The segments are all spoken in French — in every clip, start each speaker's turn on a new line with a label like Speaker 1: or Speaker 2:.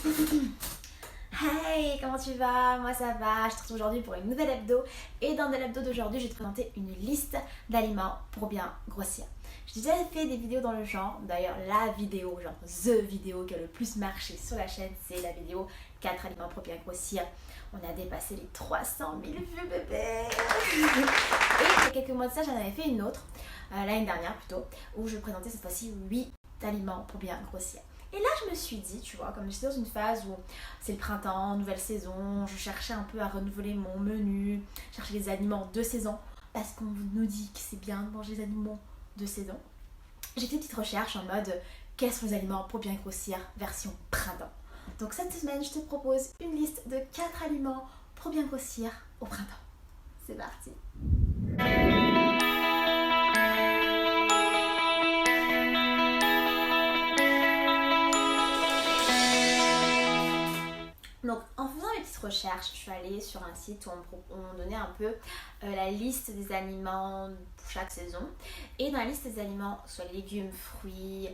Speaker 1: Hey, comment tu vas? Moi ça va, je te retrouve aujourd'hui pour une nouvelle hebdo. Et dans l'hebdo d'aujourd'hui, je vais te présenter une liste d'aliments pour bien grossir. J'ai déjà fait des vidéos dans le genre, d'ailleurs la vidéo, genre the vidéo qui a le plus marché sur la chaîne, c'est la vidéo 4 aliments pour bien grossir. On a dépassé les 300 000 vues bébé. Et il y a quelques mois de ça, j'en avais fait une autre, l'année dernière plutôt, où je présentais cette fois-ci 8 aliments pour bien grossir. Et là, je me suis dit, tu vois, comme j'étais dans une phase où c'est le printemps, nouvelle saison, je cherchais un peu à renouveler mon menu, chercher les aliments de saison, parce qu'on nous dit que c'est bien de manger des aliments de saison. J'ai fait une petite recherche en mode, quels sont les aliments pour bien grossir, version printemps. Donc cette semaine, je te propose une liste de 4 aliments pour bien grossir au printemps. C'est parti! Donc en faisant mes petites recherches, je suis allée sur un site où on me donnait un peu la liste des aliments pour chaque saison. Et dans la liste des aliments, soit légumes, fruits,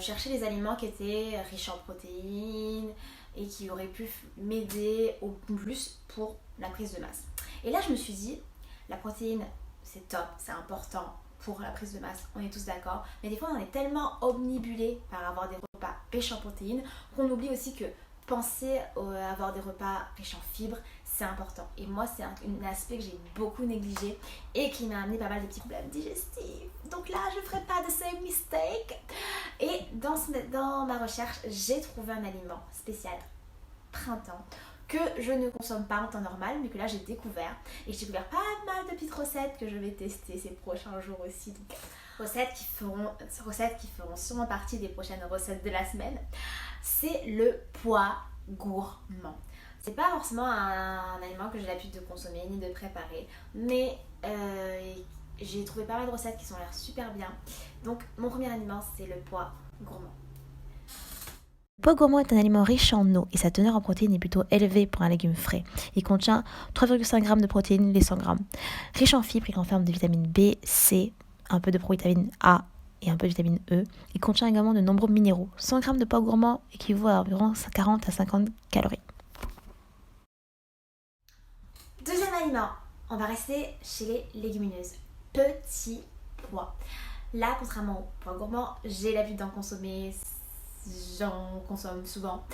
Speaker 1: chercher les aliments qui étaient riches en protéines et qui auraient pu m'aider au plus pour la prise de masse. Et là je me suis dit, la protéine c'est top, c'est important pour la prise de masse, on est tous d'accord. Mais des fois on est tellement omnibulé par avoir des repas riches en protéines qu'on oublie aussi que penser à avoir des repas riches en fibres, c'est important. Et moi, c'est un aspect que j'ai beaucoup négligé et qui m'a amené pas mal de petits problèmes digestifs. Donc là, je ne ferai pas de same mistake. Et dans ma recherche, j'ai trouvé un aliment spécial printemps que je ne consomme pas en temps normal, mais que là j'ai découvert. Et j'ai découvert pas mal de petites recettes que je vais tester ces prochains jours aussi. Donc, recettes qui feront sûrement partie des prochaines recettes de la semaine. C'est le pois gourmand. C'est pas forcément un aliment que j'ai l'habitude de consommer ni de préparer, mais j'ai trouvé pas mal de recettes qui sont l'air super bien. Donc mon premier aliment c'est le pois gourmand.
Speaker 2: Le pois gourmand est un aliment riche en eau et sa teneur en protéines est plutôt élevée pour un légume frais. Il contient 3,5 g de protéines les 100 g. Riche en fibres, il renferme de vitamine B, C, un peu de provitamine A et un peu de vitamine E. Il contient également de nombreux minéraux. 100 g de pois gourmand équivaut à environ 40 à 50 calories.
Speaker 1: Deuxième aliment, on va rester chez les légumineuses. Petits pois. Là, contrairement au pois gourmand, j'ai l'habitude d'en consommer, j'en consomme souvent.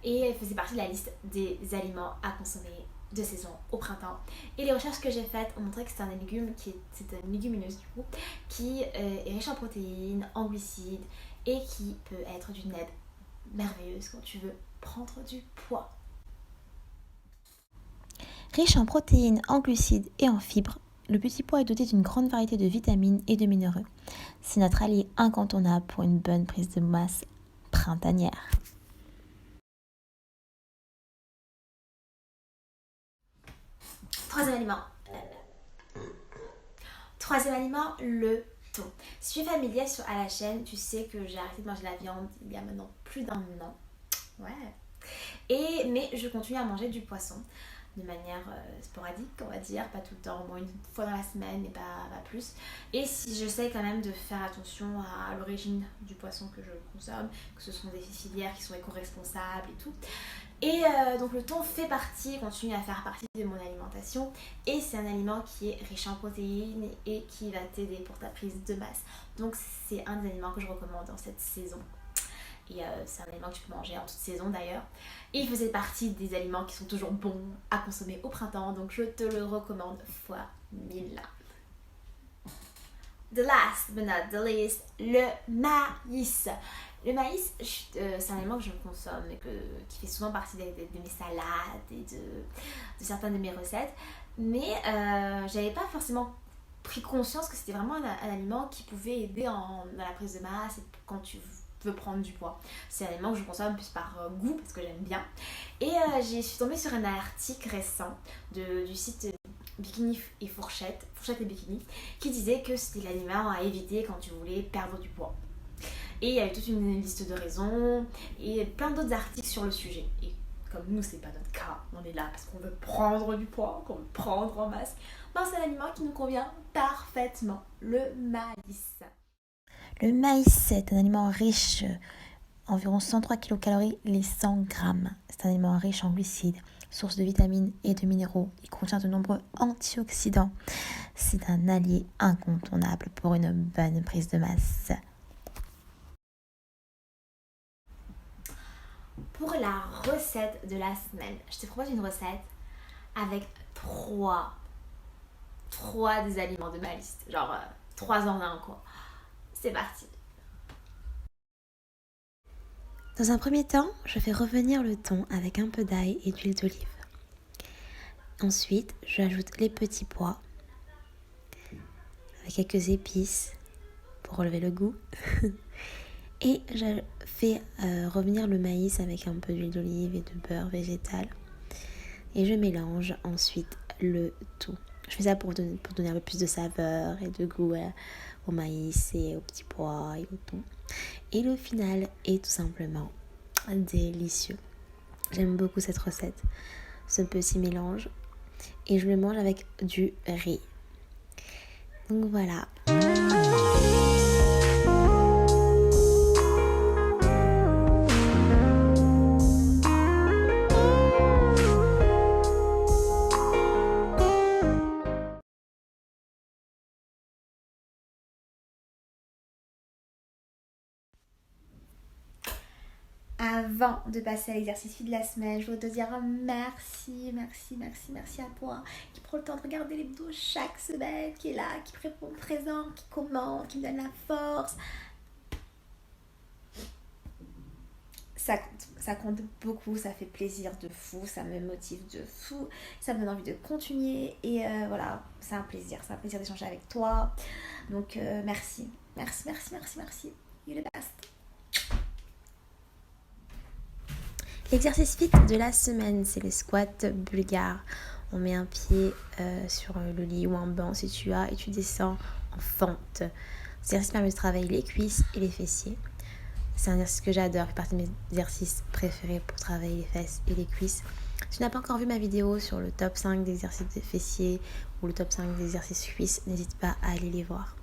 Speaker 1: Et elle faisait partie de la liste des aliments à consommer de saison au printemps. Et les recherches que j'ai faites ont montré que c'est un légume c'est une légumineuse du coup, qui est riche en protéines, en glucides et qui peut être d'une aide merveilleuse quand tu veux prendre du poids.
Speaker 2: Riche en protéines, en glucides et en fibres, le petit pois est doté d'une grande variété de vitamines et de minéraux. C'est notre allié incontournable pour une bonne prise de masse printanière.
Speaker 1: Troisième aliment, le thon. Si tu es familier à la chaîne, tu sais que j'ai arrêté de manger la viande il y a maintenant plus d'1 an. Ouais. Mais je continue à manger du poisson de manière sporadique, on va dire, pas tout le temps, au moins une fois dans la semaine, mais pas plus. Et si j'essaie quand même de faire attention à l'origine du poisson que je consomme, que ce sont des filières qui sont éco-responsables et tout. Et donc le thon continue à faire partie de mon alimentation et c'est un aliment qui est riche en protéines et qui va t'aider pour ta prise de masse. Donc c'est un des aliments que je recommande dans cette saison. Et c'est un aliment que tu peux manger en toute saison d'ailleurs. Et il faisait partie des aliments qui sont toujours bons à consommer au printemps, donc je te le recommande fois 1000. The last but not the least, le maïs. Le maïs, c'est un aliment que je consomme et qui fait souvent partie de mes salades et de certaines de mes recettes. Mais j'avais pas forcément pris conscience que c'était vraiment un aliment qui pouvait aider dans la prise de masse et quand tu veux prendre du poids. C'est un aliment que je consomme plus par goût parce que j'aime bien. Et je suis tombée sur un article récent du site Bikini et Fourchette et Bikini, qui disait que c'était l'aliment à éviter quand tu voulais perdre du poids. Et il y avait toute une liste de raisons et plein d'autres articles sur le sujet. Et comme nous, c'est pas notre cas, on est là parce qu'on veut prendre du poids, qu'on veut prendre en masse, c'est un aliment qui nous convient parfaitement, le maïs.
Speaker 2: Le maïs est un aliment riche environ 103 kcal les 100 grammes. C'est un aliment riche en glucides, source de vitamines et de minéraux. Il contient de nombreux antioxydants. C'est un allié incontournable pour une bonne prise de masse.
Speaker 1: Pour la recette de la semaine, je te propose une recette avec trois des aliments de ma liste. Genre 3 en un quoi. C'est parti.
Speaker 2: Dans un premier temps, je fais revenir le thon avec un peu d'ail et d'huile d'olive. Ensuite, j'ajoute les petits pois avec quelques épices pour relever le goût. Et je fais revenir le maïs avec un peu d'huile d'olive et de beurre végétal. Et je mélange ensuite le tout. Je fais ça pour donner un peu plus de saveur et de goût au maïs et aux petits pois et au thon. Et le final est tout simplement délicieux. J'aime beaucoup cette recette, ce petit mélange. Et je le mange avec du riz. Donc voilà.
Speaker 1: Avant de passer à l'exercice de la semaine, je voudrais te dire merci à toi qui prend le temps de regarder les vidéos chaque semaine, qui est là, qui répond présent, qui commente, qui me donne la force. Ça compte beaucoup, ça fait plaisir de fou, ça me motive de fou, ça me donne envie de continuer et voilà, c'est un plaisir d'échanger avec toi. Donc merci, you're the best.
Speaker 2: L'exercice fit de la semaine, c'est les squats bulgares. On met un pied sur le lit ou un banc si tu as et tu descends en fente. Cet exercice permet de travailler les cuisses et les fessiers. C'est un exercice que j'adore, il fait partie de mes exercices préférés pour travailler les fesses et les cuisses. Si tu n'as pas encore vu ma vidéo sur le top 5 d'exercices des fessiers ou le top 5 d'exercices cuisses, n'hésite pas à aller les voir.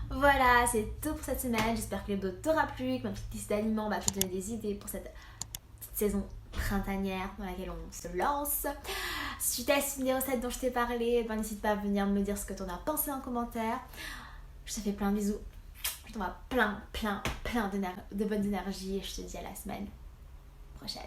Speaker 1: Voilà, c'est tout pour cette semaine. J'espère que l'hebdo t'aura plu, que ma petite liste d'aliments va te donner des idées pour cette petite saison printanière dans laquelle on se lance. Si tu testes une des recettes dont je t'ai parlé, ben n'hésite pas à venir me dire ce que tu en as pensé en commentaire. Je te fais plein de bisous. Je t'envoie plein de bonnes énergies et je te dis à la semaine prochaine.